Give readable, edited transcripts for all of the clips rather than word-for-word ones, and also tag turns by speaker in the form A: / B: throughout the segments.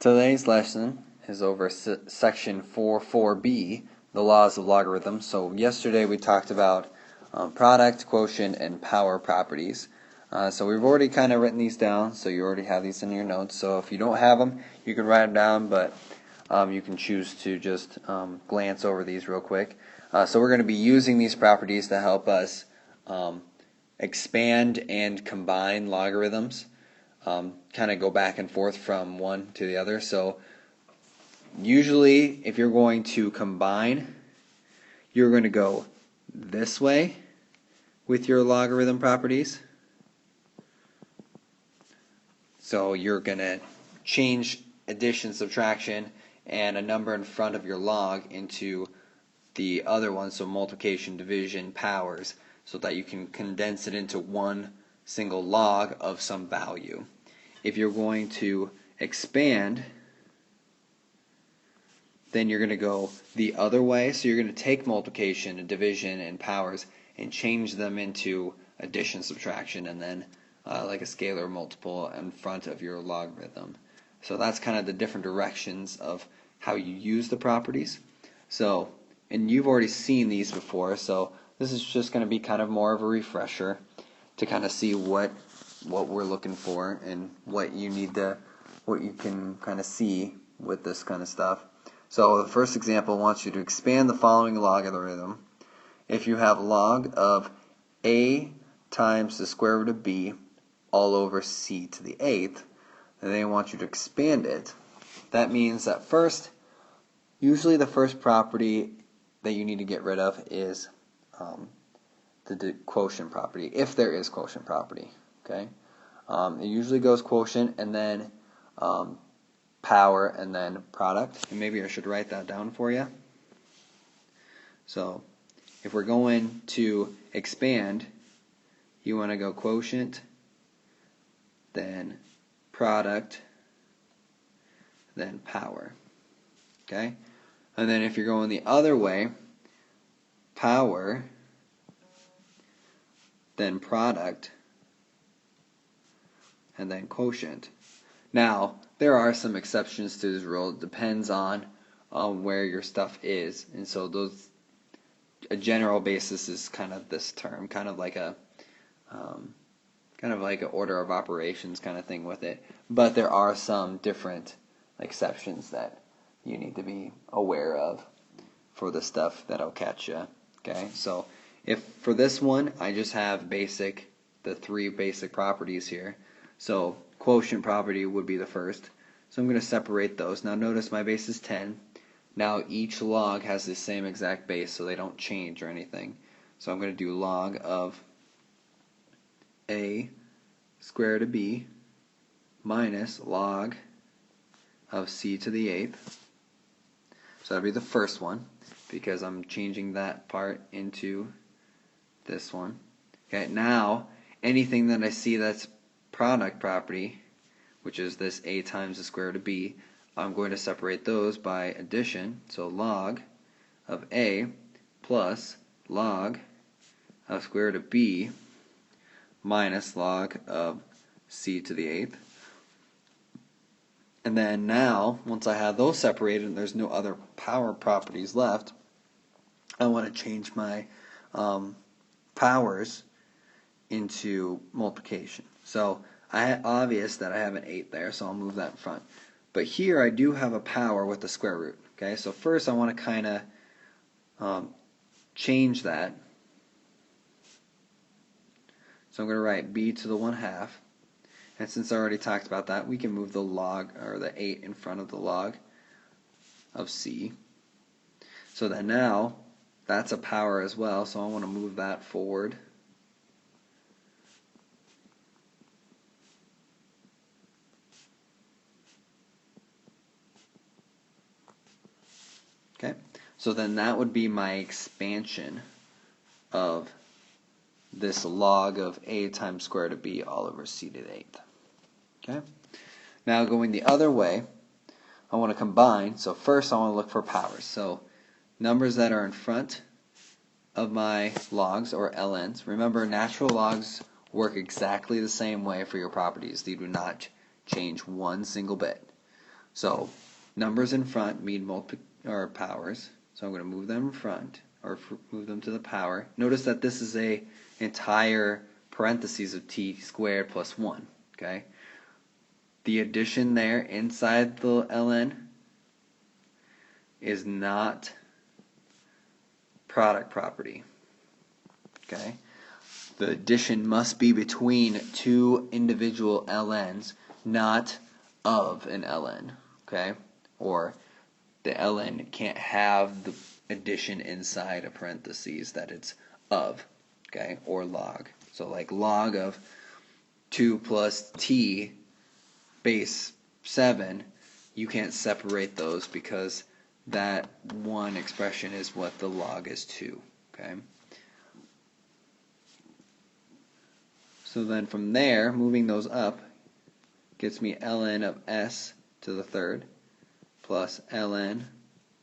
A: Today's lesson is over section 4.4b, the laws of logarithms. So yesterday we talked about product, quotient, and power properties. So we've already kind of written these down, so you already have these in your notes. So if you don't have them, you can write them down, but you can choose to just glance over these real quick. So we're going to be using these properties to help us expand and combine logarithms. Kind of go back and forth from one to the other. So usually if you're going to combine, you're going to go this way with your logarithm properties. So you're going to change addition, subtraction, and a number in front of your log into the other one, so multiplication, division, powers, so that you can condense it into one single log of some value. If you're going to expand, then you're going to go the other way. So you're going to take multiplication and division and powers and change them into addition, subtraction, and then like a scalar multiple in front of your logarithm. So that's kind of the different directions of how you use the properties. So, and you've already seen these before, so this is just going to be kind of more of a refresher to kind of see what we're looking for and what you can kind of see with this kind of stuff. So the first example wants you to expand the following logarithm. If you have log of a times the square root of b all over c to the 8th, and they want you to expand it. That means that usually the first property that you need to get rid of is the quotient property, if there is quotient property. Okay, it usually goes quotient and then power and then product. And maybe I should write that down for you. So if we're going to expand, you want to go quotient, then product, then power. Okay, and then if you're going the other way, power, then product, and then quotient. Now, there are some exceptions to this rule. It depends on where your stuff is, and so a general basis is kind of this term, kind of like an order of operations kind of thing with it. But there are some different exceptions that you need to be aware of for the stuff that'll catch you. Okay, so if for this one I just have the three basic properties here. So quotient property would be the first. So I'm going to separate those. Now notice my base is 10. Now each log has the same exact base, so they don't change or anything. So I'm going to do log of a square root of b minus log of c to the 8th. So that'll be the first one, because I'm changing that part into this one. Okay, now anything that I see that's product property, which is this a times the square root of b, I'm going to separate those by addition. So log of a plus log of square root of b minus log of c to the 8th. And then now, once I have those separated and there's no other power properties left, I want to change my powers into multiplication. So obvious that I have an 8 there, so I'll move that in front. But here I do have a power with the square root. Okay, so first I want to kind of change that. So I'm going to write b to the 1/2. And since I already talked about that, we can move the log, or the 8 in front of the log of c. So that now, that's a power as well, so I want to move that forward. Okay, so then that would be my expansion of this log of a times square root of b all over c to the 8th. Okay, now going the other way, I want to combine. So first I want to look for powers. So numbers that are in front of my logs, or ln's. Remember, natural logs work exactly the same way for your properties. They do not change one single bit. So numbers in front mean or powers. So I'm going to move them in front, or move them to the power. Notice that this is a entire parentheses of t squared plus 1. Okay. The addition there inside the ln is not product property. Okay. The addition must be between two individual ln's, not of an ln. Okay. Or the ln can't have the addition inside a parentheses that it's of. Okay. Or log. So like log of 2 plus t base 7, you can't separate those because that one expression is what the log is 2. Okay. So then from there, moving those up gets me ln of s to the third plus ln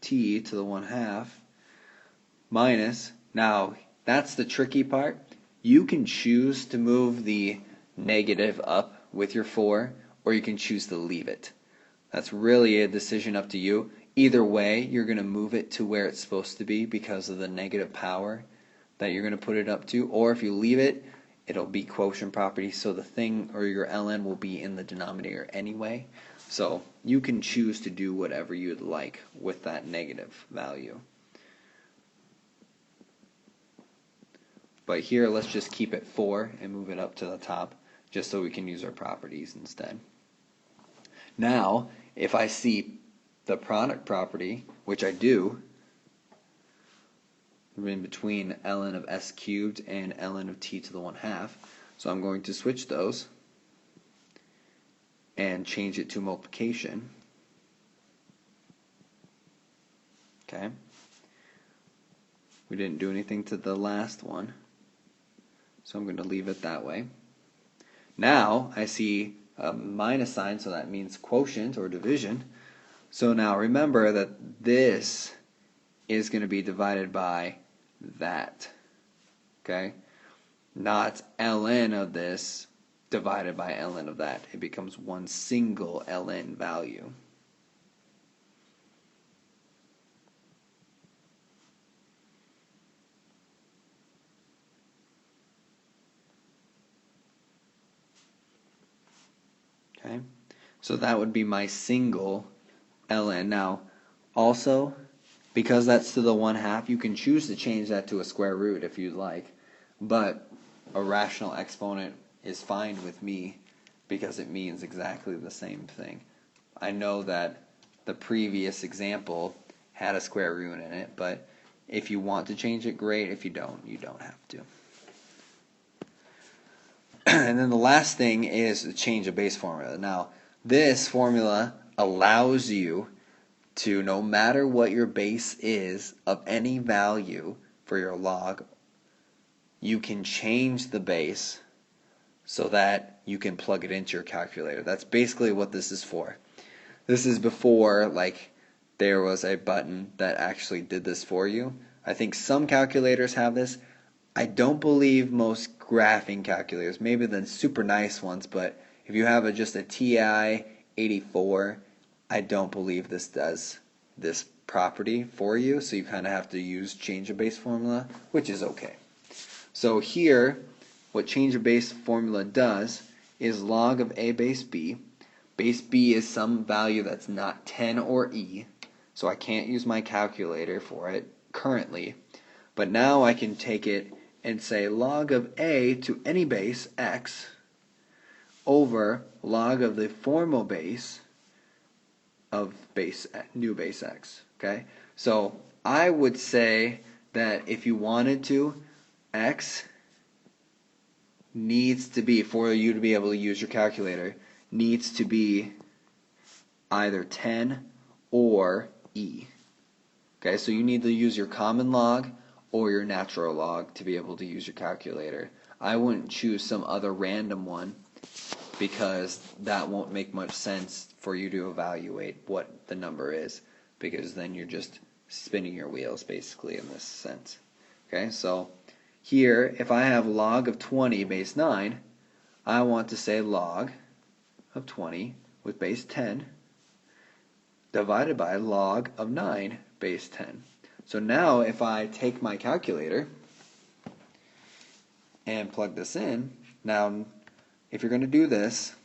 A: t to the 1/2 minus, now that's the tricky part. You can choose to move the negative up with your 4, or you can choose to leave it. That's really a decision up to you. Either way, you're going to move it to where it's supposed to be because of the negative power that you're going to put it up to. Or if you leave it, it'll be quotient property, so the thing or your ln will be in the denominator anyway. So you can choose to do whatever you'd like with that negative value. But here, let's just keep it 4 and move it up to the top, just so we can use our properties instead. Now, if I see the product property, which I do, in between ln of s cubed and ln of t to the 1/2, so I'm going to switch those and change it to multiplication. Okay. We didn't do anything to the last one, so I'm going to leave it that way. Now I see a minus sign, so that means quotient or division. So now remember that this is going to be divided by that. Okay? Not ln of this divided by ln of that. It becomes one single ln value. Okay? So that would be my single ln. Now, also, because that's to the 1/2, you can choose to change that to a square root if you'd like, but a rational exponent is fine with me because it means exactly the same thing. I know that the previous example had a square root in it, but if you want to change it, great. If you don't have to. And then the last thing is to change a base formula. Now, this formula allows you to, no matter what your base is of any value for your log, you can change the base so that you can plug it into your calculator. That's basically what this is for. This is before, like, there was a button that actually did this for you. I think some calculators have this. I don't believe most graphing calculators, maybe the super nice ones, but if you have just a TI 84, I don't believe this does this property for you, so you kind of have to use change of base formula, which is okay. So here, what change of base formula does is log of a base b. Base b is some value that's not 10 or e, so I can't use my calculator for it currently. But now I can take it and say log of a to any base x over log of the formal base of new base x. Okay, so I would say that if you wanted to, x needs to be, for you to be able to use your calculator, needs to be either 10 or e. Okay, so you need to use your common log or your natural log to be able to use your calculator. I wouldn't choose some other random one because that won't make much sense for you to evaluate what the number is, because then you're just spinning your wheels basically in this sense. Okay, so here, if I have log of 20 base 9, I want to say log of 20 with base 10 divided by log of 9 base 10. So now if I take my calculator and plug this in, now if you're going to do this,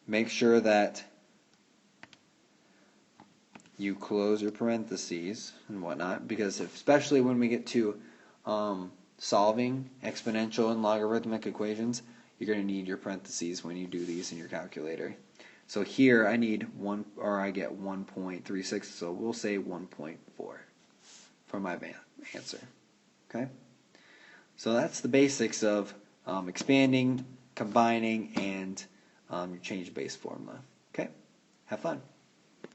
A: make sure that you close your parentheses and whatnot, because especially when we get to solving exponential and logarithmic equations, you're going to need your parentheses when you do these in your calculator. So here I need I get 1.36, so we'll say 1.4 for my answer. Okay? So that's the basics of expanding, combining, and your change base formula. Okay? Have fun.